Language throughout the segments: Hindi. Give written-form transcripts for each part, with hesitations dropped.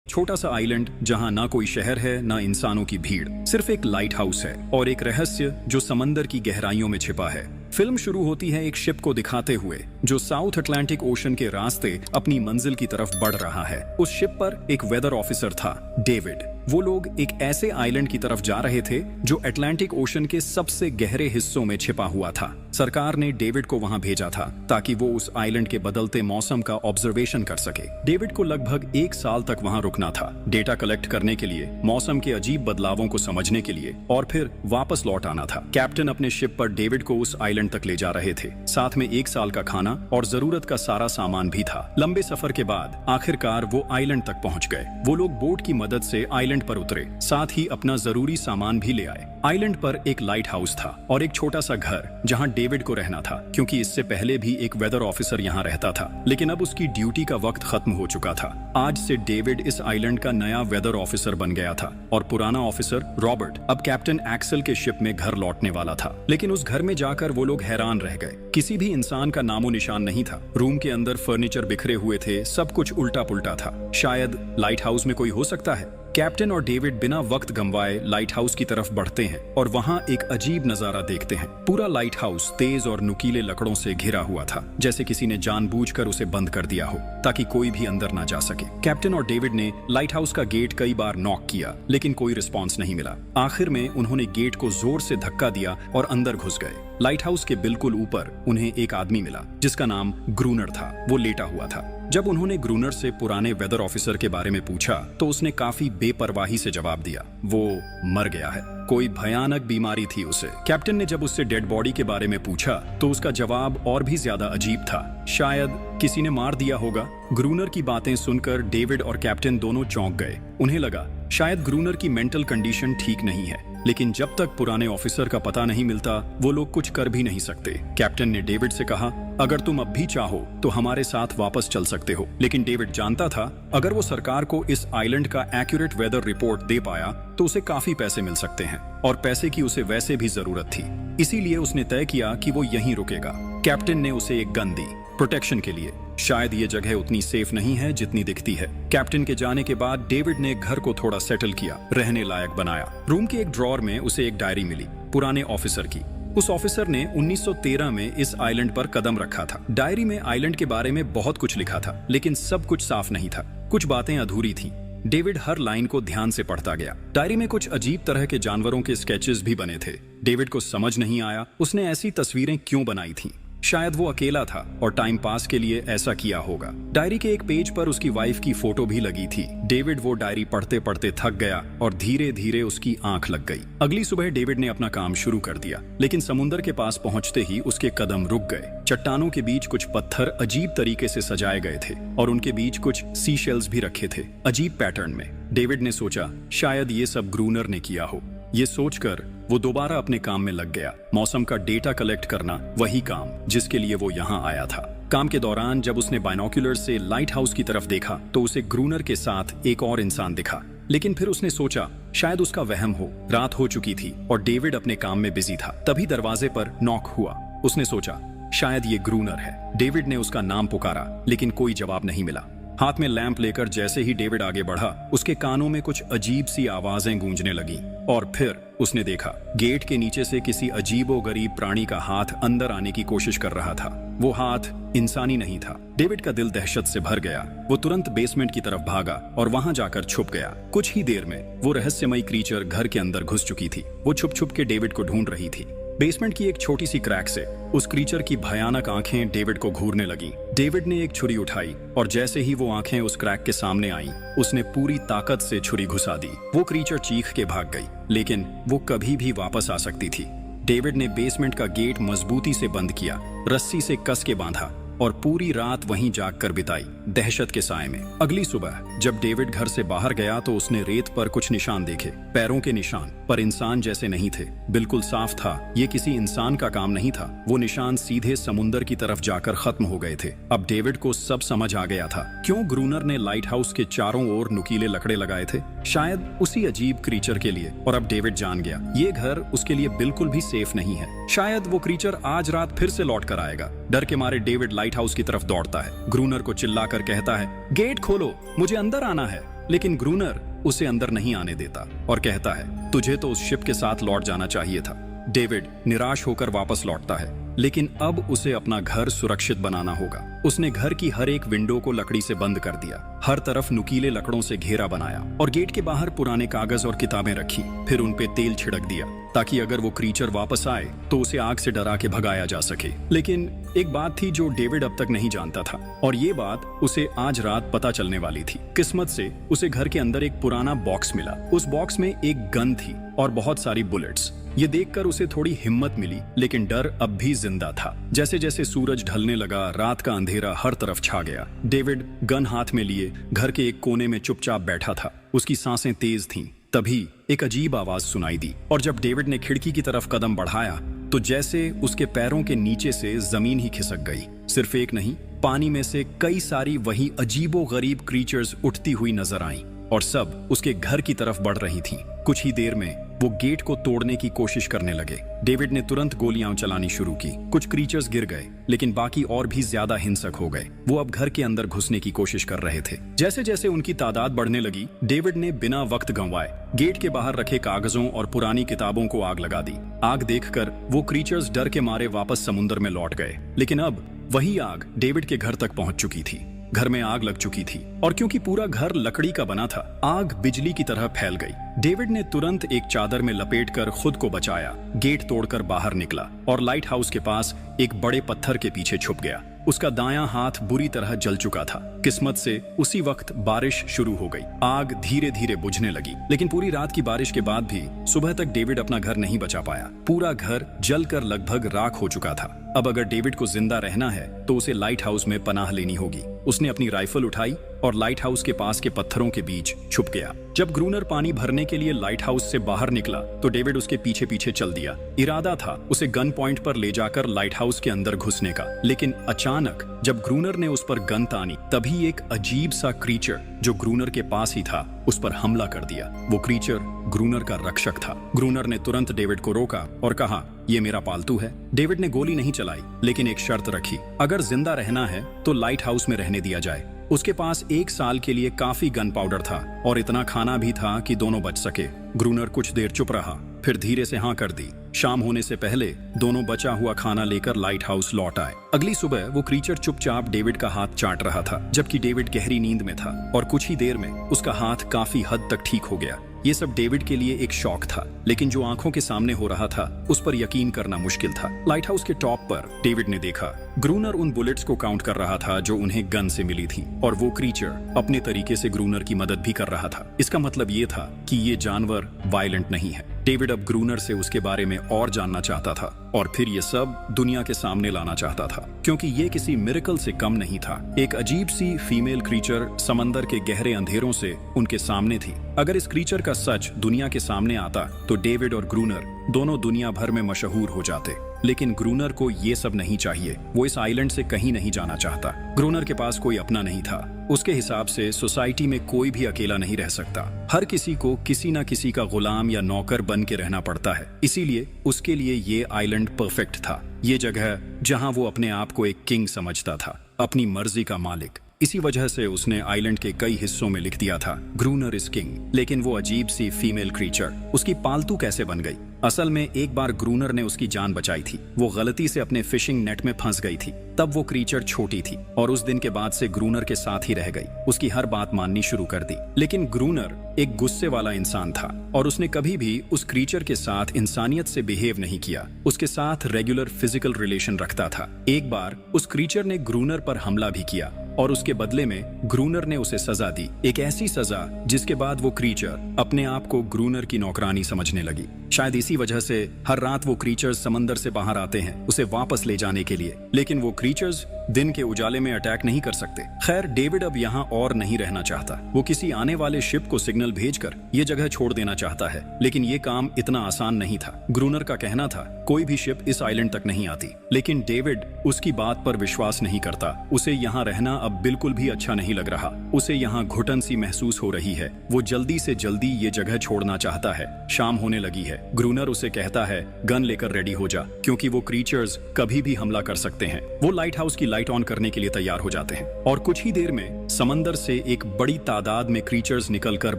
छोटा सा आइलैंड जहां ना कोई शहर है ना इंसानों की भीड़, सिर्फ एक लाइट हाउस है और एक रहस्य जो समंदर की गहराइयों में छिपा है। फिल्म शुरू होती है एक शिप को दिखाते हुए जो साउथ अटलांटिक ओशन के रास्ते अपनी मंजिल की तरफ बढ़ रहा है। उस शिप पर एक वेदर ऑफिसर था, डेविड। वो लोग एक ऐसे आइलैंड की तरफ जा रहे थे जो अटलांटिक ओशन के सबसे गहरे हिस्सों में छिपा हुआ था। सरकार ने डेविड को वहां भेजा था ताकि वो उस आइलैंड के बदलते मौसम का ऑब्जर्वेशन कर सके। डेविड को लगभग 1 साल तक वहां रुकना था, डेटा कलेक्ट करने के लिए, मौसम के अजीब बदलावों को समझने के लिए और फिर वापस लौट आना था। कैप्टन अपने शिप पर डेविड को उस आइलैंड तक ले जा रहे थे, साथ में 1 साल का खाना और जरूरत का सारा सामान भी था। लंबे सफर के बाद आखिरकार वो आइलैंड तक पहुंच गए। वो लोग बोट की मदद से आइलैंड पर उतरे, साथ ही अपना जरूरी सामान भी ले आए। आइलैंड पर एक लाइट हाउस था और एक छोटा सा घर जहां डेविड को रहना था, क्योंकि इससे पहले भी एक वेदर ऑफिसर यहां रहता था, लेकिन अब उसकी ड्यूटी का वक्त खत्म हो चुका था। आज से डेविड इस आइलैंड का नया वेदर ऑफिसर बन गया था और पुराना ऑफिसर रॉबर्ट अब कैप्टन एक्सेल के शिप में घर लौटने वाला था। लेकिन उस घर में जाकर वो लोग हैरान रह गए। किसी भी इंसान का नामो निशान नहीं था। रूम के अंदर फर्नीचर बिखरे हुए थे, सब कुछ उल्टा पुल्टा था। शायद लाइट हाउस में कोई हो सकता है। कैप्टन और डेविड बिना वक्त गंवाए लाइट हाउस की तरफ बढ़ते हैं और वहां एक अजीब नजारा देखते हैं। पूरा लाइट हाउस तेज और नुकीले लकड़ों से घिरा हुआ था, जैसे किसी ने जानबूझकर उसे बंद कर दिया हो ताकि कोई भी अंदर ना जा सके। कैप्टन और डेविड ने लाइट हाउस का गेट कई बार नॉक किया, लेकिन कोई रिस्पॉन्स नहीं मिला। आखिर में उन्होंने गेट को जोर से धक्का दिया और अंदर घुस गए। लाइट हाउस के बिल्कुल ऊपर उन्हें एक आदमी मिला जिसका नाम ग्रूनर था। वो लेटा हुआ था। जब उन्होंने ग्रूनर से पुराने वेदर ऑफिसर के बारे में पूछा तो उसने काफी बेपरवाही से जवाब दिया, वो मर गया है, कोई भयानक बीमारी थी उसे। कैप्टन ने जब उससे डेड बॉडी के बारे में पूछा तो उसका जवाब और भी ज्यादा अजीब था, शायद किसी ने मार दिया होगा। ग्रूनर की बातें सुनकर डेविड और कैप्टन दोनों चौंक गए। उन्हें लगा शायद ग्रूनर की मेंटल कंडीशन ठीक नहीं है, लेकिन जब तक पुराने ऑफिसर का पता नहीं मिलता वो लोग कुछ कर भी नहीं सकते। कैप्टन ने डेविड से कहा, अगर तुम अब भी चाहो तो हमारे साथ वापस चल सकते हो। लेकिन डेविड जानता था अगर वो सरकार को इस आइलैंड का एक्यूरेट वेदर रिपोर्ट दे पाया तो उसे काफी पैसे मिल सकते हैं और पैसे की उसे वैसे भी जरूरत थी। इसीलिए उसने तय किया कि वो यहीं रुकेगा। कैप्टन ने उसे एक गन दी प्रोटेक्शन के लिए। शायद ये जगह उतनी सेफ नहीं है जितनी दिखती है। कैप्टन के जाने के बाद डेविड ने घर को थोड़ा सेटल किया, रहने लायक बनाया। रूम के एक ड्रॉर में उसे एक डायरी मिली पुराने ऑफिसर की। उस ऑफिसर ने 1913 में इस आइलैंड पर कदम रखा था। डायरी में आइलैंड के बारे में बहुत कुछ लिखा था, लेकिन सब कुछ साफ नहीं था। कुछ बातें अधूरी थीं। डेविड हर लाइन को ध्यान से पढ़ता गया। डायरी में कुछ अजीब तरह के जानवरों के स्केचेस भी बने थे। डेविड को समझ नहीं आया उसने ऐसी तस्वीरें क्यों बनाई थीं। शायद वो अकेला था और टाइम पास के लिए ऐसा किया होगा। डायरी के एक पेज पर उसकी वाइफ की फोटो भी लगी थी। डेविड वो डायरी पढ़ते पढ़ते थक गया और धीरे धीरे उसकी आंख लग गई। अगली सुबह डेविड ने अपना काम शुरू कर दिया, लेकिन समुद्र के पास पहुंचते ही उसके कदम रुक गए। चट्टानों के बीच कुछ पत्थर अजीब तरीके से सजाए गए थे और उनके बीच कुछ सी शेल्स भी रखे थे, अजीब पैटर्न में। डेविड ने सोचा शायद ये सब ग्रूनर ने किया हो। ये सोचकर वो दोबारा अपने काम में लग गया। मौसम का डेटा कलेक्ट करना, वही काम जिसके लिए वो यहाँ आया था। काम के दौरान जब उसने बाइनोक्यूलर से लाइट हाउस की तरफ देखा तो उसे ग्रूनर के साथ एक और इंसान दिखा, लेकिन फिर उसने सोचा शायद उसका वहम हो। रात हो चुकी थी और डेविड अपने काम में बिजी था। तभी दरवाजे पर नॉक हुआ। उसने सोचा शायद ये ग्रूनर है। डेविड ने उसका नाम पुकारा, लेकिन कोई जवाब नहीं मिला। हाथ में लैंप लेकर जैसे ही डेविड आगे बढ़ा, उसके कानों में कुछ अजीब सी आवाजें गूंजने लगीं और फिर उसने देखा गेट के नीचे से किसी अजीबोगरीब प्राणी का हाथ अंदर आने की कोशिश कर रहा था। वो हाथ इंसानी नहीं था। डेविड का दिल दहशत से भर गया। वो तुरंत बेसमेंट की तरफ भागा और वहां जाकर छुप गया। कुछ ही देर में वो रहस्यमयी क्रीचर घर के अंदर घुस चुकी थी। वो छुप छुप के डेविड को ढूंढ रही थी। बेसमेंट की एक छोटी सी क्रैक से उस क्रीचर की भयानक आंखें डेविड को घूरने लगीं। डेविड ने एक छुरी उठाई और जैसे ही वो आंखें उस क्रैक के सामने आईं, उसने पूरी ताकत से छुरी घुसा दी। वो क्रीचर चीख के भाग गई, लेकिन वो कभी भी वापस आ सकती थी। डेविड ने बेसमेंट का गेट मजबूती से बंद किया, रस्सी से कस के बांधा और पूरी रात वहीं जागकर बिताई, दहशत के साए में। अगली सुबह जब डेविड घर से बाहर गया तो उसने रेत पर कुछ निशान देखे, पैरों के निशान, पर इंसान जैसे नहीं थे। बिल्कुल साफ था ये किसी इंसान का काम नहीं था। वो निशान सीधे समुंदर की तरफ जाकर खत्म हो गए थे। अब डेविड को सब समझ आ गया था क्यों ग्रूनर ने लाइट हाउस के चारों ओर नुकीले लकड़े लगाए थे, शायद उसी अजीब क्रीचर के लिए। और अब डेविड जान गया ये घर उसके लिए बिल्कुल भी सेफ नहीं है। शायद वो क्रीचर आज रात फिर से लौट कर आएगा। डर के मारे डेविड लाइट हाउस की तरफ दौड़ता है। ग्रूनर को चिल्लाकर कहता है, गेट खोलो, मुझे अंदर आना है। लेकिन ग्रूनर उसे अंदर नहीं आने देता और कहता है, तुझे तो उस शिप के साथ लौट जाना चाहिए था। डेविड निराश होकर वापस लौटता है, लेकिन अब उसे अपना घर सुरक्षित बनाना होगा। उसने घर की हर एक विंडो को लकड़ी से बंद कर दिया, हर तरफ नुकीले लकड़ों से घेरा बनाया और गेट के बाहर पुराने कागज और किताबें रखी। फिर उन पे तेल छिड़क दिया ताकि अगर वो क्रीचर वापस आए तो उसे आग से डरा के भगाया जा सके। लेकिन एक बात थी जो डेविड अब तक नहीं जानता था, और ये बात उसे आज रात पता चलने वाली थी। किस्मत से उसे घर के अंदर एक पुराना बॉक्स मिला। उस बॉक्स में एक गन थी और बहुत सारी बुलेट्स। ये देखकर उसे थोड़ी हिम्मत मिली, लेकिन डर अब भी जिंदा था। जैसे जैसे सूरज ढलने लगा, रात का अंधेरा हर तरफ छा गया। डेविड गन हाथ में लिए घर के एक कोने में चुपचाप बैठा था। उसकी सांसें तेज थीं। तभी एक अजीब आवाज सुनाई दी, और जब डेविड ने खिड़की की तरफ कदम बढ़ाया तो जैसे उसके पैरों के नीचे से जमीन ही खिसक गई। सिर्फ एक नहीं, पानी में से कई सारी वही अजीबो गरीब क्रीचर्स उठती हुई नजर आईं, और सब उसके घर की तरफ बढ़ रही थीं। कुछ ही देर में वो गेट को तोड़ने की कोशिश करने लगे। डेविड ने तुरंत गोलियां चलानी शुरू की। कुछ क्रीचर्स गिर गए, लेकिन बाकी और भी ज्यादा हिंसक हो गए। वो अब घर के अंदर घुसने की कोशिश कर रहे थे। जैसे जैसे उनकी तादाद बढ़ने लगी, डेविड ने बिना वक्त गंवाए गेट के बाहर रखे कागजों और पुरानी किताबों को आग लगा दी। आग देखकर वो क्रीचर्स डर के मारे वापस समुद्र में लौट गए। लेकिन अब वही आग डेविड के घर तक पहुंच चुकी थी। घर में आग लग चुकी थी, और क्योंकि पूरा घर लकड़ी का बना था, आग बिजली की तरह फैल गई। डेविड ने तुरंत एक चादर में लपेटकर खुद को बचाया, गेट तोड़कर बाहर निकला और लाइट हाउस के पास एक बड़े पत्थर के पीछे छुप गया। उसका दायां हाथ बुरी तरह जल चुका था। किस्मत से उसी वक्त बारिश शुरू हो गई। आग धीरे धीरे बुझने लगी, लेकिन पूरी रात की बारिश के बाद भी सुबह तक डेविड अपना घर नहीं बचा पाया। पूरा घर जलकर लगभग राख हो चुका था। अब अगर डेविड को जिंदा रहना है तो उसे लाइट हाउस में पनाह लेनी होगी। उसने अपनी राइफल उठाई और लाइट हाउस के पास के पत्थरों के बीच छुप गया। जब ग्रूनर पानी भरने के लिए लाइट हाउस से बाहर निकला तो डेविड उसके पीछे पीछे चल दिया। इरादा था उसे गन पॉइंट पर ले जाकर लाइट हाउस के अंदर घुसने का, लेकिन अचानक जब ग्रूनर ने उस पर गन तानी, तभी एक अजीब सा क्रीचर जो ग्रूनर के पास ही था उस पर हमला कर दिया। वो क्रीचर ग्रूनर का रक्षक था। ग्रूनर ने तुरंत डेविड को रोका और कहा, ये मेरा पालतू है। डेविड ने गोली नहीं चलाई, लेकिन एक शर्त रखी, अगर जिंदा रहना है तो लाइट हाउस में रहने दिया जाए। उसके पास 1 साल के लिए काफी गन पाउडर था और इतना खाना भी था कि दोनों बच सके। ग्रूनर कुछ देर चुप रहा, फिर धीरे से हाँ कर दी। शाम होने से पहले दोनों बचा हुआ खाना लेकर लाइट हाउस लौट आए। अगली सुबह वो क्रीचर चुपचाप डेविड का हाथ चाट रहा था, जबकि डेविड गहरी नींद में था, और कुछ ही देर में उसका हाथ काफी हद तक ठीक हो गया। ये सब डेविड के लिए एक शौक था, लेकिन जो आंखों के सामने हो रहा था उस पर यकीन करना मुश्किल था। लाइट हाउस के टॉप पर डेविड ने देखा ग्रूनर उन बुलेट्स को काउंट कर रहा था जो उन्हें गन से मिली थी, और वो क्रीचर अपने तरीके से ग्रूनर की मदद भी कर रहा था। इसका मतलब ये था कि ये जानवर वायलेंट नहीं है। डेविड अब ग्रूनर से उसके बारे में और जानना चाहता था, और फिर ये सब दुनिया के सामने लाना चाहता था, क्योंकि ये किसी मिरेकल से कम नहीं था। एक अजीब सी फीमेल क्रीचर समंदर के गहरे अंधेरों से उनके सामने थी। अगर इस क्रीचर का सच दुनिया के सामने आता तो डेविड और ग्रूनर दोनों दुनिया भर में मशहूर हो जाते। लेकिन ग्रूनर को ये सब नहीं चाहिए। वो इस आइलैंड से कहीं नहीं जाना चाहता। ग्रूनर के पास कोई अपना नहीं था। उसके हिसाब से सोसाइटी में कोई भी अकेला नहीं रह सकता। हर किसी को किसी ना किसी का गुलाम या नौकर बन के रहना पड़ता है। इसीलिए उसके लिए ये आइलैंड परफेक्ट था। ये जगह जहां वो अपने आप को एक किंग समझता था, अपनी मर्जी का मालिक। इसी वजह से उसने आइलैंड के कई हिस्सों में लिख दिया था, ग्रूनर इज किंग। लेकिन वो अजीब सी फीमेल क्रीचर उसकी पालतू कैसे बन गई? असल में एक बार ग्रूनर ने उसकी जान बचाई थी। वो गलती से अपने फिशिंग नेट में फंस गई थी। तब वो क्रीचर छोटी थी और उस दिन के बाद से ग्रूनर के साथ ही रह गई। उसकी हर बात माननी शुरू कर दी। लेकिन ग्रूनर एक गुस्से वाला इंसान था और उसने कभी भी उस क्रीचर के साथ इंसानियत से बिहेव नहीं किया। उसके साथ रेगुलर फिजिकल रिलेशन रखता था। एक बार उस क्रीचर ने ग्रूनर पर हमला भी किया और उसके बदले में ग्रूनर ने उसे सजा दी, एक ऐसी सजा जिसके बाद वो क्रीचर अपने आप को ग्रूनर की नौकरानी समझने लगी। शायद इसी वजह से हर रात वो क्रीचर्स समंदर से बाहर आते हैं उसे वापस ले जाने के लिए। लेकिन वो क्रीचर्स दिन के उजाले में अटैक नहीं कर सकते। खैर, डेविड अब यहाँ और नहीं रहना चाहता। वो किसी आने वाले शिप को सिग्नल भेजकर ये जगह छोड़ देना चाहता है, लेकिन ये काम इतना आसान नहीं था। ग्रूनर का कहना था कोई भी शिप इस आइलैंड तक नहीं आती, लेकिन डेविड उसकी बात पर विश्वास नहीं करता। उसे यहाँ रहना अब बिल्कुल भी अच्छा नहीं लग रहा। उसे यहाँ घुटन सी महसूस हो रही है। वो जल्दी से जल्दी ये जगह छोड़ना चाहता है। शाम होने लगी है। ग्रूनर उसे कहता है गन लेकर रेडी हो जा, क्योंकि वो क्रीचर्स कभी भी हमला कर सकते हैं। वो लाइट हाउस की लाइट ऑन करने के लिए तैयार हो जाते हैं और कुछ ही देर में समंदर से एक बड़ी तादाद में क्रीचर्स निकलकर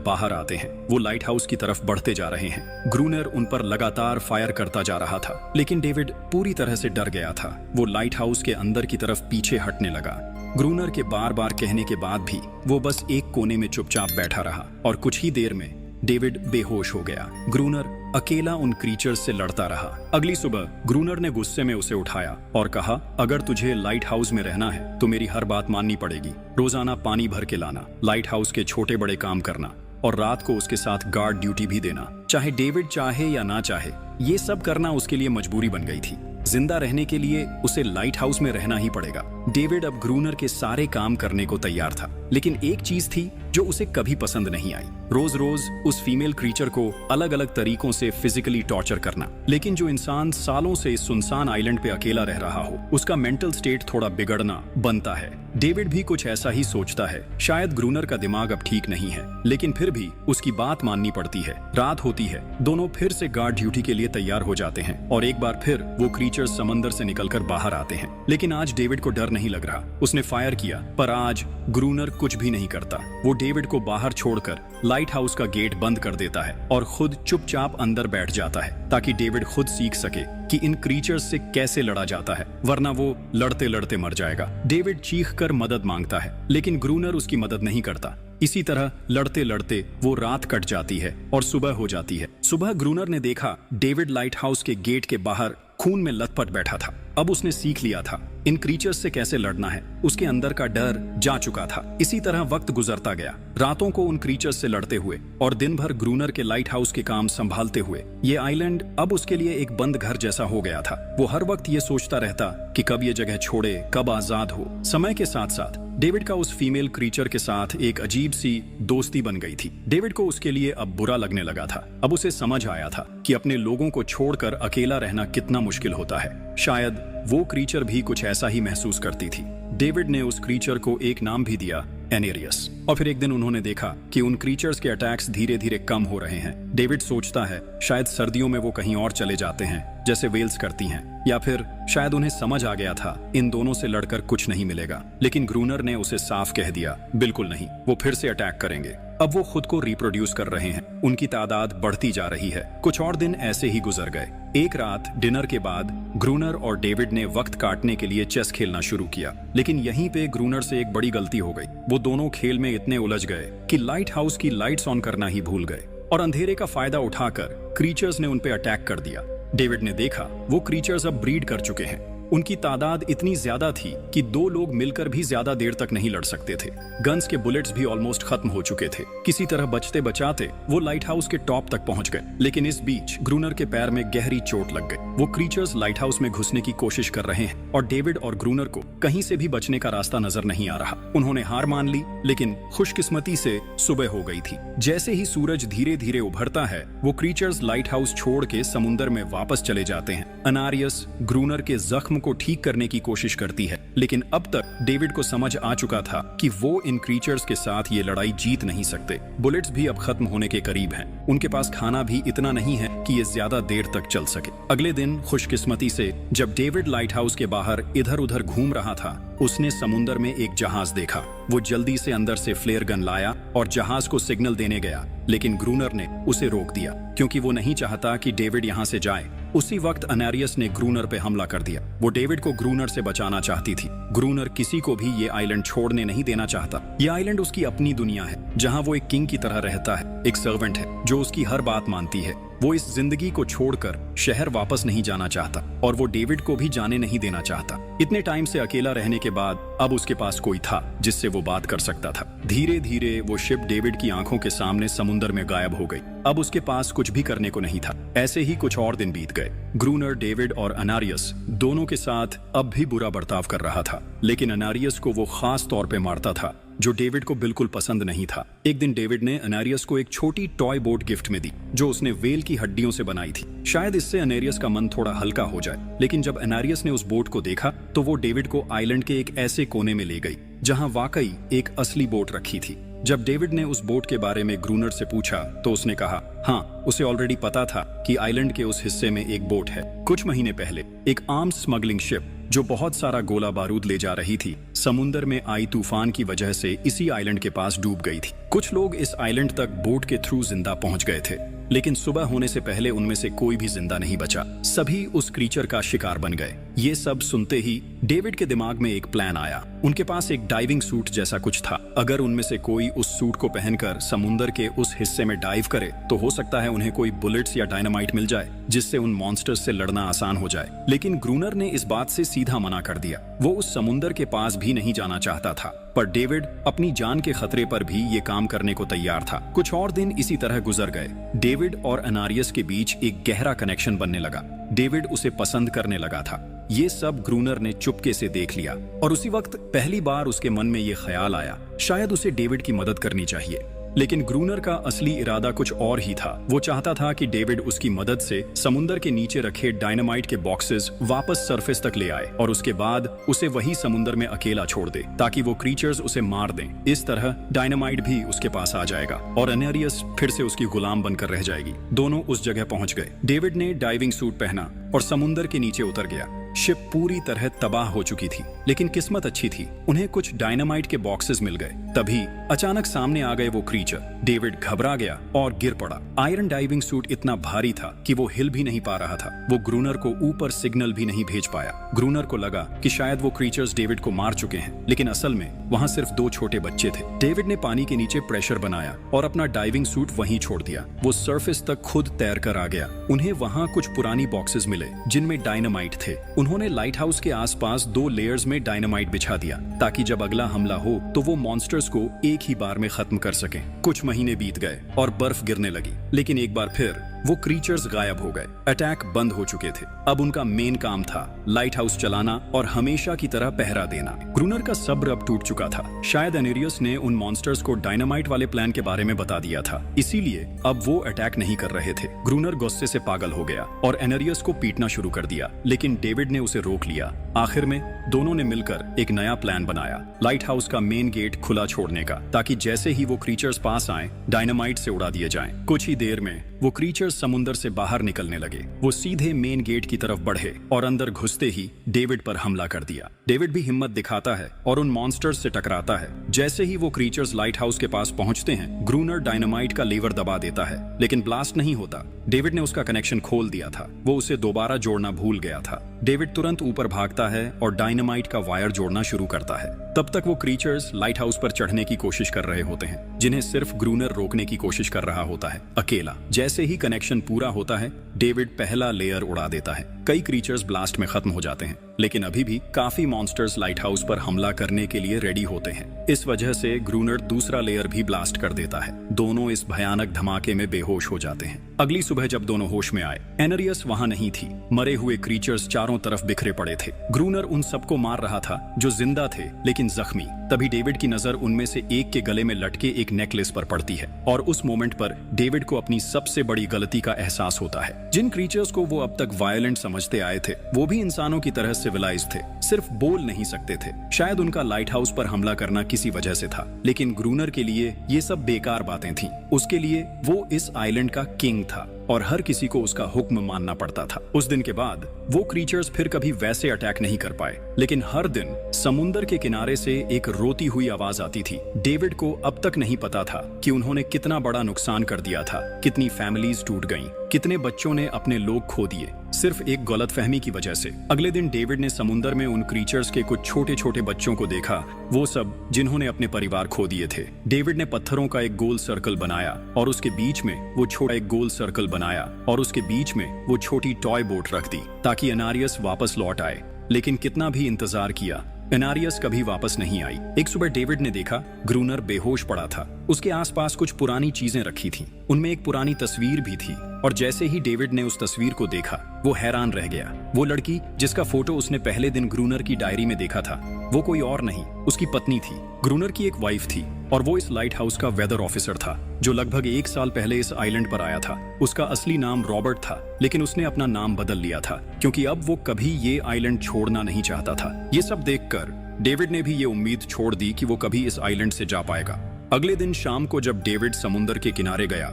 बाहर आते हैं। वो लाइट हाउस की तरफ बढ़ते जा रहे हैं। ग्रूनर उन पर लगातार फायर करता जा रहा था, लेकिन डेविड पूरी तरह से डर गया था। वो लाइट हाउस के अंदर की तरफ पीछे हटने लगा। ग्रूनर के बार बार कहने के बाद भी वो बस एक कोने में चुपचाप बैठा रहा और कुछ ही देर में डेविड बेहोश हो गया। ग्रूनर अकेला उन क्रीचर्स से लड़ता रहा। अगली सुबह ग्रूनर ने गुस्से में उसे उठाया और कहा, अगर तुझे लाइट हाउस में रहना है तो मेरी हर बात माननी पड़ेगी। रोजाना पानी भर के लाना, लाइट हाउस के छोटे बड़े काम करना और रात को उसके साथ गार्ड ड्यूटी भी देना। चाहे डेविड चाहे या ना चाहे, ये सब करना उसके लिए मजबूरी बन गई थी। जिंदा रहने के लिए उसे लाइट हाउस में रहना ही पड़ेगा। डेविड अब ग्रूनर के सारे काम करने को तैयार था, लेकिन एक चीज थी जो उसे कभी पसंद नहीं आई। रोज रोज उस फीमेल क्रीचर को अलग अलग तरीकों से फिजिकली टॉर्चर करना। लेकिन जो इंसान सालों से इस सुनसान आइलैंड पे अकेला रह रहा हो, उसका मेंटल स्टेट थोड़ा बिगड़ना बनता है। डेविड भी कुछ ऐसा ही सोचता है। शायद ग्रूनर का दिमाग अब ठीक नहीं है, लेकिन फिर भी उसकी बात माननी पड़ती है। रात होती है, दोनों फिर से गार्ड ड्यूटी के लिए तैयार हो जाते हैं और एक बार फिर वो क्रीचर्स समंदर से निकलकर बाहर आते हैं। लेकिन आज डेविड को डर नहीं लग रहा। उसने फायर किया, पर आज ग्रूनर कुछ भी नहीं करता। वो डेविड को बाहर छोड़कर लाइट हाउस का गेट बंद कर देता है और खुद चुपचाप अंदर बैठ जाता है, ताकि डेविड खुद सीख सके कि इन क्रीचर्स से कैसे लड़ा जाता है, वरना वो लड़ते लड़ते मर जाएगा। डेविड चीख कर मदद मांगता है, लेकिन ग्रूनर उसकी मदद नहीं करता। इसी तरह लड़ते लड़ते वो रात कट जाती है और सुबह हो जाती है। सुबह ग्रूनर ने देखा डेविड लाइट हाउस के गेट के बाहर खून में लथपथ बैठा था। अब उसने सीख लिया था इन क्रीचर्स से कैसे लड़ना है। उसके अंदर का डर जा चुका था। इसी तरह वक्त गुजरता गया, रातों को उन क्रीचर्स से लड़ते हुए और दिन भर ग्रूनर के लाइट हाउस के काम संभालते हुए। ये आइलैंड अब उसके लिए एक बंद घर जैसा हो गया था। वो हर वक्त ये सोचता रहता कि कब ये जगह छोड़े, कब आजाद हो। समय के साथ साथ डेविड का उस फीमेल क्रीचर के साथ एक अजीब सी दोस्ती बन गई थी। डेविड को उसके लिए अब बुरा लगने लगा था। अब उसे समझ आया था कि अपने लोगों को छोड़कर अकेला रहना कितना मुश्किल होता है। शायद वो क्रीचर भी कुछ ऐसा ही महसूस करती थी। डेविड ने उस क्रीचर को एक नाम भी दिया, एनेरियस। और फिर एक दिन उन्होंने देखा कि उन क्रीचर्स के अटैक्स धीरे धीरे कम हो रहे हैं। डेविड सोचता है शायद सर्दियों में वो कहीं और चले जाते हैं, जैसे वेल्स करती हैं, या फिर शायद उन्हें समझ आ गया था इन दोनों से लड़कर कुछ नहीं मिलेगा। लेकिन ग्रूनर ने उसे साफ कह दिया, बिल्कुल नहीं, वो फिर से अटैक करेंगे। अब वो खुद को रिप्रोड्यूस कर रहे हैं, उनकी तादाद बढ़ती जा रही है। कुछ और दिन ऐसे ही गुजर गए। एक रात डिनर के बाद ग्रूनर और डेविड ने वक्त काटने के लिए चेस खेलना शुरू किया, लेकिन यहीं पे ग्रूनर से एक बड़ी गलती हो गई। वो दोनों खेल में इतने उलझ गए कि लाइट हाउस की लाइट्स ऑन करना ही भूल गए और अंधेरे का फायदा उठाकर क्रीचर्स ने उन पे अटैक कर दिया। डेविड ने देखा वो क्रीचर्स अब ब्रीड कर चुके हैं। उनकी तादाद इतनी ज्यादा थी कि दो लोग मिलकर भी ज्यादा देर तक नहीं लड़ सकते थे। गन्स के बुलेट्स भी ऑलमोस्ट खत्म हो चुके थे। किसी तरह बचते बचाते वो लाइट हाउस के टॉप तक पहुंच गए, लेकिन इस बीच ग्रूनर के पैर में गहरी चोट लग गई। वो क्रीचर्स लाइट हाउस में घुसने की कोशिश कर रहे हैं और डेविड और ग्रूनर को कहीं से भी बचने का रास्ता नजर नहीं आ रहा। उन्होंने हार मान ली, लेकिन खुशकिस्मती से सुबह हो गई थी। जैसे ही सूरज धीरे धीरे उभरता है, वो क्रीचर्स लाइट हाउस छोड़ के समुंदर में वापस चले जाते हैं। अनारियस ग्रूनर के जख्म को ठीक करने की कोशिश करती है, लेकिन अब तक डेविड को समझ आ चुका था कि वो इन क्रीचर्स के साथ ये लड़ाई जीत नहीं सकते। बुलेट्स भी अब खत्म होने के करीब हैं। उनके पास खाना भी इतना नहीं है कि ये ज्यादा देर तक चल सके। अगले दिन खुशकिस्मती से जब डेविड लाइट हाउस के बाहर इधर उधर घूम रहा था, उसने समुंदर में एक जहाज देखा। वो जल्दी से अंदर से फ्लेयर गन लाया और जहाज को सिग्नल देने गया, लेकिन ग्रूनर ने उसे रोक दिया क्योंकि वो नहीं चाहता कि डेविड यहाँ से जाए। उसी वक्त अनारियस ने ग्रूनर पे हमला कर दिया। वो डेविड को ग्रूनर से बचाना चाहती थी। ग्रूनर किसी को भी ये आइलैंड छोड़ने नहीं देना चाहता। ये आइलैंड उसकी अपनी दुनिया है, जहाँ वो एक किंग की तरह रहता है, एक सर्वेंट है जो उसकी हर बात मानती है। वो इस जिंदगी को छोड़कर शहर वापस नहीं जाना चाहता और वो डेविड को भी जाने नहीं देना चाहता। इतने टाइम से अकेला रहने के बाद अब उसके पास कोई था जिससे वो बात कर सकता था। धीरे धीरे वो शिप डेविड की आंखों के सामने समुंदर में गायब हो गई। अब उसके पास कुछ भी करने को नहीं था। ऐसे ही कुछ और दिन बीत गए। ग्रूनर, डेविड और अनारियस दोनों के साथ अब भी बुरा बर्ताव कर रहा था, लेकिन अनारियस को वो खास तौर पे मारता था जो डेविड को बिल्कुल पसंद नहीं था। एक दिन डेविड ने अनारियस को एक छोटी टॉय बोट गिफ्ट में दी जो उसने वेल की हड्डियों से बनाई थी। शायद इससे अनारियस का मन थोड़ा हल्का हो जाए। लेकिन जब अनारियस ने उस बोट को देखा तो वो डेविड को आइलैंड के एक ऐसे कोने में ले गई जहां वाकई एक असली बोट रखी थी। जब डेविड ने उस बोट के बारे में ग्रूनर से पूछा तो उसने कहा हाँ, उसे ऑलरेडी पता था कि आइलैंड के उस हिस्से में एक बोट है। कुछ महीने पहले एक आर्म्स स्मगलिंग शिप जो बहुत सारा गोला बारूद ले जा रही थी, समुंदर में आई तूफान की वजह से इसी आइलैंड के पास डूब गई थी। कुछ लोग इस आइलैंड तक बोट के थ्रू जिंदा पहुंच गए थे, लेकिन सुबह होने से पहले उनमें से कोई भी जिंदा नहीं बचा। सभी उस क्रीचर का शिकार बन गए। ये सब सुनते ही डेविड के दिमाग में एक प्लान आया। उनके पास एक डाइविंग सूट जैसा कुछ था। अगर उनमें से कोई उस सूट को पहनकर समुंदर के उस हिस्से में डाइव करे तो हो सकता है उन्हें कोई बुलेट्स या डायनामाइट मिल जाए, जिससे उन मॉन्स्टर्स से लड़ना आसान हो जाए। लेकिन ग्रूनर ने इस बात से सीधा मना कर दिया। वो उस समुंदर के पास भी नहीं जाना चाहता था, पर डेविड अपनी जान के खतरे पर भी ये काम करने को तैयार था। कुछ और दिन इसी तरह गुजर गए। डेविड और एनारियस के बीच एक गहरा कनेक्शन बनने लगा। डेविड उसे पसंद करने लगा था। ये सब ग्रूनर ने चुपके से देख लिया और उसी वक्त पहली बार उसके मन में ये ख्याल आया, शायद उसे डेविड की मदद करनी चाहिए। लेकिन ग्रूनर का असली इरादा कुछ और ही था। वो चाहता था कि डेविड उसकी मदद से समुंदर के नीचे रखे डायनामाइट के बॉक्सेस वापस सरफेस तक ले आए और उसके बाद उसे वही समुंदर में अकेला छोड़ दे, ताकि वो क्रीचर्स उसे मार दें। इस तरह डायनामाइट भी उसके पास आ जाएगा और एनेरियस फिर से उसकी गुलाम बनकर रह जाएगी। दोनों उस जगह पहुंच गए। डेविड ने डाइविंग सूट पहना और समुंदर के नीचे उतर गया। शिप पूरी तरह तबाह हो चुकी थी, लेकिन किस्मत अच्छी थी, उन्हें कुछ डायनामाइट के बॉक्सेस मिल गए। तभी अचानक सामने आ गए वो क्रीचर। डेविड घबरा गया और गिर पड़ा। आयरन डाइविंग सूट इतना भारी था कि वो हिल भी नहीं पा रहा था। वो ग्रूनर को ऊपर सिग्नल भी नहीं भेज पाया। ग्रूनर को लगा कि शायद वो क्रीचर्स डेविड को मार चुके हैं, लेकिन असल में वहाँ सिर्फ 2 छोटे बच्चे थे। डेविड ने पानी के नीचे प्रेशर बनाया और अपना डाइविंग सूट वहीं छोड़ दिया। वो सरफेस तक खुद तैर कर आ गया। उन्हें वहाँ कुछ पुरानी बॉक्सेस मिले जिनमें डायनामाइट थे। उन्होंने लाइट हाउस के आसपास 2 लेयर्स में डायनामाइट बिछा दिया, ताकि जब अगला हमला हो तो वो मॉन्स्टर्स को एक ही बार में खत्म कर सकें। कुछ महीने बीत गए और बर्फ गिरने लगी, लेकिन एक बार फिर वो क्रीचर्स गायब हो गए। अटैक बंद हो चुके थे। अब उनका मेन काम था लाइट हाउस चलाना और हमेशा की तरह पहरा देना। ग्रूनर का सब्र अब टूट चुका था। शायद एनेरियस ने उन मॉन्स्टर्स को डायनामाइट वाले प्लान के बारे में बता दिया था, इसीलिए अब वो अटैक नहीं कर रहे थे। ग्रूनर गुस्से से पागल हो गया और एनेरियस को पीटना शुरू कर दिया, लेकिन डेविड ने उसे रोक लिया। आखिर में दोनों ने मिलकर एक नया प्लान बनाया, लाइट हाउस का मेन गेट खुला छोड़ने का, ताकि जैसे ही वो क्रीचर्स पास आए डायनामाइट से उड़ा दिए जाएं। कुछ ही देर में वो क्रीचर्स समुंदर से बाहर निकलने लगे। वो सीधे मेन गेट की तरफ बढ़े और अंदर घुसते ही डेविड पर हमला कर दिया। डेविड भी हिम्मत दिखाता है और उन मॉन्स्टर्स से टकराता है। जैसे ही वो क्रीचर्स लाइट हाउस के पास पहुंचते हैं, ग्रूनर डायनामाइट का लीवर दबा देता है, लेकिन ब्लास्ट नहीं होता। डेविड ने उसका कनेक्शन खोल दिया था। वो उसे दोबारा जोड़ना भूल गया था। डेविड तुरंत ऊपर भागता है और डायनामाइट का वायर जोड़ना शुरू करता है। तब तक वो क्रीचर्स लाइट हाउस पर चढ़ने की कोशिश कर रहे होते हैं, जिन्हें सिर्फ ग्रूनर रोकने की कोशिश कर रहा होता है, अकेला। जैसे ही कनेक्शन पूरा होता है, डेविड पहला लेयर उड़ा देता है। कई क्रीचर्स ब्लास्ट में खत्म हो जाते हैं, लेकिन अभी भी काफी मॉन्स्टर्स लाइट हाउस पर हमला करने के लिए रेडी होते हैं। इस वजह से ग्रूनर दूसरा लेयर भी ब्लास्ट कर देता है। दोनों इस भयानक धमाके में बेहोश हो जाते हैं। अगली सुबह जब दोनों होश में आए, एनेरियस वहां नहीं थी। मरे हुए क्रीचर्स चारों तरफ बिखरे पड़े थे। ग्रूनर उन सबको मार रहा था जो जिंदा थे लेकिन जख्मी। तभी डेविड की नजर उनमें से एक के गले में लटके एक नेकलेस पर पड़ती है और उस मोमेंट पर डेविड को अपनी सबसे बड़ी गलती का एहसास होता है। जिन क्रीचर्स को वो अब तक वायलेंट समझते आए थे, वो भी इंसानों की तरह सिविलाइज्ड थे, सिर्फ बोल नहीं सकते थे। शायद उनका लाइट हाउस पर हमला करना किसी वजह से था, लेकिन ग्रूनर के लिए ये सब बेकार बातें थीं। उसके लिए वो इस आइलैंड का किंग था और हर किसी को उसका हुक्म मानना पड़ता था। उस दिन के बाद वो क्रीचर्स फिर कभी वैसे अटैक नहीं कर पाए, लेकिन हर दिन समुंदर के किनारे से एक रोती हुई आवाज आती थी। डेविड को अब तक नहीं पता था कि उन्होंने कितना बड़ा नुकसान कर दिया था, कितनी फैमिलीज टूट गईं, कितने बच्चों ने अपने लोग खो दिए, सिर्फ एक गलतफहमी की वजह से। अगले दिन डेविड ने समुंदर में उन क्रीचर्स के कुछ छोटे छोटे बच्चों को देखा, वो सब जिन्होंने अपने परिवार खो दिए थे। डेविड ने पत्थरों का एक गोल सर्कल बनाया और उसके बीच में वो छोटा एक गोल सर्कल बनाया और उसके बीच में वो छोटी टॉय बोट रख दी, ताकि एनारियस वापस लौट आए। लेकिन कितना भी इंतजार किया, एनारियस कभी वापस नहीं आई। एक सुबह डेविड ने देखा ग्रूनर बेहोश पड़ा था। उसके आसपास कुछ पुरानी चीजें रखी थीं। उनमें एक पुरानी तस्वीर भी थी और जैसे ही डेविड ने उस तस्वीर को देखा, वो हैरान रह गया। वो लड़की जिसका फोटो उसने पहले दिन ग्रूनर की डायरी में देखा था, वो कोई और नहीं, उसकी पत्नी थी। ग्रूनर की एक वाइफ थी और वो इस लाइट हाउस का वेदर ऑफिसर था, जो लगभग 1 साल पहले इस आइलैंड पर आया था। उसका असली नाम रॉबर्ट था, लेकिन उसने अपना नाम बदल लिया था क्योंकि अब वो कभी ये आइलैंड छोड़ना नहीं चाहता था। ये सब देखकर डेविड ने भी ये उम्मीद छोड़ दी कि वो कभी इस आइलैंड से जा पाएगा। अगले दिन शाम को जब डेविड समुंदर के किनारे गया,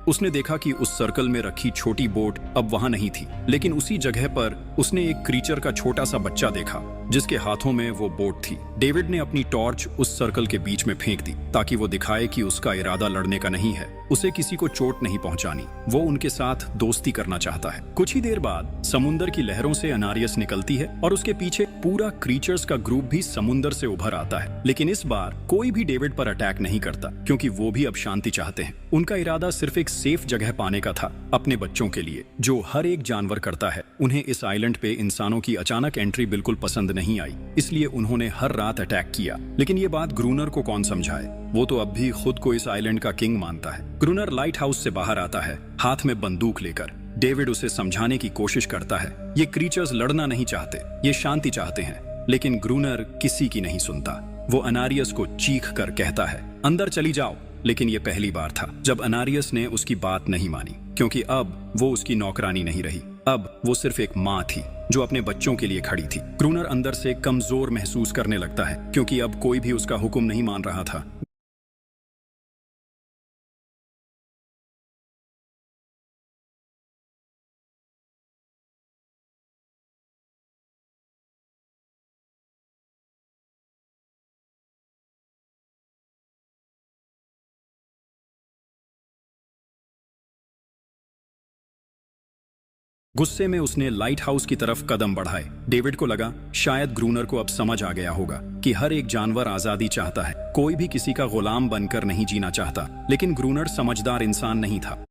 उसने देखा कि उस सर्कल में रखी छोटी बोट अब वहां नहीं थी, लेकिन उसी जगह पर उसने एक क्रीचर का छोटा सा बच्चा देखा जिसके हाथों में वो बोट थी। डेविड ने अपनी टॉर्च उस सर्कल के बीच में फेंक दी ताकि वो दिखाए कि उसका इरादा लड़ने का नहीं है, उसे किसी को चोट नहीं पहुंचानी, वो उनके साथ दोस्ती करना चाहता है। कुछ ही देर बाद समुंदर की लहरों से अनारियस निकलती है और उसके पीछे पूरा क्रीचर्स का ग्रुप भी समुंदर से उभर आता है। लेकिन इस बार कोई भी डेविड पर अटैक नहीं करता क्योंकि वो भी अब शांति चाहते हैं। उनका इरादा सिर्फ एक सेफ जगह पाने का था, अपने बच्चों के लिए, जो हर एक जानवर करता है। उन्हें इस आइलैंड पे इंसानों की अचानक एंट्री बिल्कुल पसंद नहीं आई, इसलिए उन्होंने हर रात अटैक किया। लेकिन ये बात ग्रूनर को कौन समझाए, वो तो अब भी खुद को इस आइलैंड का किंग मानता है। ग्रूनर लाइट हाउस से बाहर आता है, हाथ में बंदूक लेकर। डेविड उसे समझाने की कोशिश करता है, ये क्रीचर्स लड़ना नहीं चाहते, ये शांति चाहते हैं। लेकिन ग्रूनर किसी की नहीं सुनता। वो अनारियस को चीख कर कहता है, अंदर चली जाओ। लेकिन ये पहली बार था जब अनारियस ने उसकी बात नहीं मानी, क्योंकि अब वो उसकी नौकरानी नहीं रही, अब वो सिर्फ एक माँ थी जो अपने बच्चों के लिए खड़ी थी। ग्रूनर अंदर से कमजोर महसूस करने लगता है क्योंकि अब कोई भी उसका हुक्म नहीं मान रहा था। गुस्से में उसने लाइट हाउस की तरफ कदम बढ़ाए। डेविड को लगा शायद ग्रूनर को अब समझ आ गया होगा कि हर एक जानवर आजादी चाहता है, कोई भी किसी का गुलाम बनकर नहीं जीना चाहता। लेकिन ग्रूनर समझदार इंसान नहीं था।